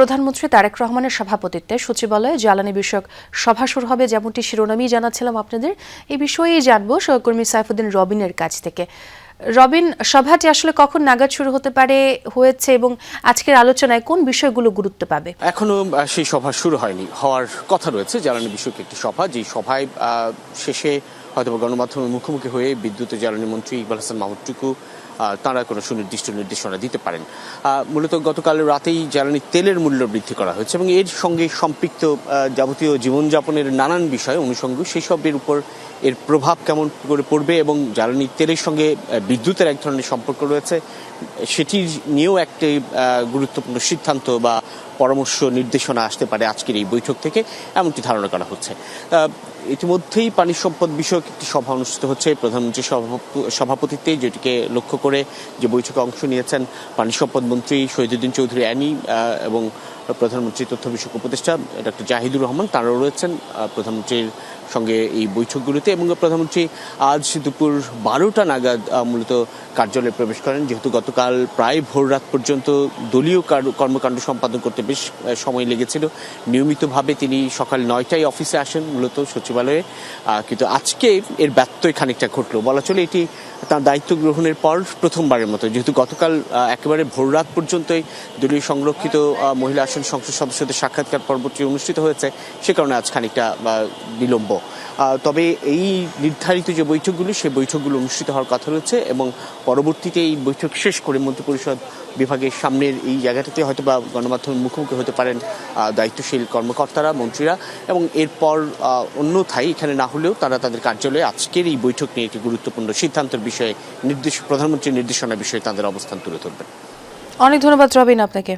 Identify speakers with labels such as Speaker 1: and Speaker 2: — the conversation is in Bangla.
Speaker 1: প্রধানমন্ত্রী তারেক রহমানের সভাপতিত্বে সচিবালয়ে জ্বালানি বিষয়ক সভা শুরু হবে, যেমনটি শিরোনামেই জানাচ্ছিলাম আপনাদের। এই বিষয়েই জানবো সহকর্মী সাইফুদ্দিন রবিনের কাছ থেকে। রবিন, সভাটি আসলে কখন নাগাদ শুরু হতে পারে হয়েছে এবং আজকের আলোচনায় কোন বিষয়গুলো গুরুত্ব পাবে?
Speaker 2: এখনো সেই সভা শুরু হয়নি, হওয়ার কথা রয়েছে জ্বালানি বিষয়ক একটি সভা, যেই সভায় শেষে হয়তো গণমাধ্যমের মুখোমুখি হয়ে বিদ্যুৎ ও জ্বালানি মন্ত্রী ইকবাল হাসান মাহমুদ টুকু তাঁরা কোনো সুনির্দিষ্ট নির্দেশনা দিতে পারেন। মূলত গতকাল রাতেই জ্বালানি তেলের মূল্য বৃদ্ধি করা হয়েছে এবং এর সঙ্গে সম্পৃক্ত যাবতীয় জীবনযাপনের নানান বিষয় অনুষঙ্গ, সেই সবের উপর এর প্রভাব কেমন করে পড়বে এবং জ্বালানি তেলের সঙ্গে বিদ্যুতের এক ধরনের সম্পর্ক রয়েছে, সেটি নিয়েও একটি গুরুত্বপূর্ণ সিদ্ধান্ত বা পরামর্শ নির্দেশনা আসতে পারে আজকের এই বৈঠক থেকে, এমনটি ধারণা করা হচ্ছে। ইতিমধ্যেই পানি সম্পদ বিষয়ক একটি সভা অনুষ্ঠিত হচ্ছে প্রধানমন্ত্রীর সভাপতিত্বে, যেটিকে লক্ষ্য করে যে বৈঠকে অংশ নিয়েছেন পানি সম্পদ মন্ত্রী শহীদুদ্দিন চৌধুরী অ্যানি এবং প্রধানমন্ত্রীর তথ্য বিষয়ক উপদেষ্টা ডক্টর জাহিদুর রহমান, তাঁরাও রয়েছেন প্রধানমন্ত্রীর সঙ্গে এই বৈঠকগুলোতে। এবং প্রধানমন্ত্রী আজ দুপুর 12টা নাগাদ মূলত কার্যালয়ে প্রবেশ করেন, যেহেতু গতকাল প্রায় ভোর রাত পর্যন্ত দলীয় কর্মকাণ্ড সম্পাদন করতে বেশ সময় লেগেছিল। নিয়মিতভাবে তিনি সকাল 9টায় অফিসে আসেন মূলত সচিবালয়ে, কিন্তু আজকে এর ব্যত্যয় খানিকটা ঘটল। বলা চলে এটি তার দায়িত্ব গ্রহণের পর প্রথমবারের মতো, যেহেতু গতকাল একেবারে ভোর রাত পর্যন্তই দলীয় সংরক্ষিত মহিলা আসন সংসদ সদস্যদের সাক্ষাৎকার পর্বটি অনুষ্ঠিত হয়েছে, সে কারণে আজ খানিকটা বিলম্ব। তবে এই নির্ধারিত যে বৈঠকগুলো, সেই বৈঠকগুলো অনুষ্ঠিত হওয়ার কথা রয়েছে এবং পরবর্তীতে এই বৈঠক শেষ করে মন্ত্রিপরিষদ বিভাগের সামনের এই জায়গাটাতে হয়তো বা গণমাধ্যমের মুখোমুখি হতে পারেন দায়িত্বশীল কর্মকর্তারা, মন্ত্রীরা, এবং এরপর অন্যথায় এখানে না হলেও তারা তাদের কার্যালয়ে আজকের এই বৈঠক নিয়ে একটি গুরুত্বপূর্ণ সিদ্ধান্তের বিষয়ে প্রধানমন্ত্রীর নির্দেশনার বিষয়ে তাদের অবস্থান তুলে ধরবেন।
Speaker 1: অনেক ধন্যবাদ রবিন আপনাকে।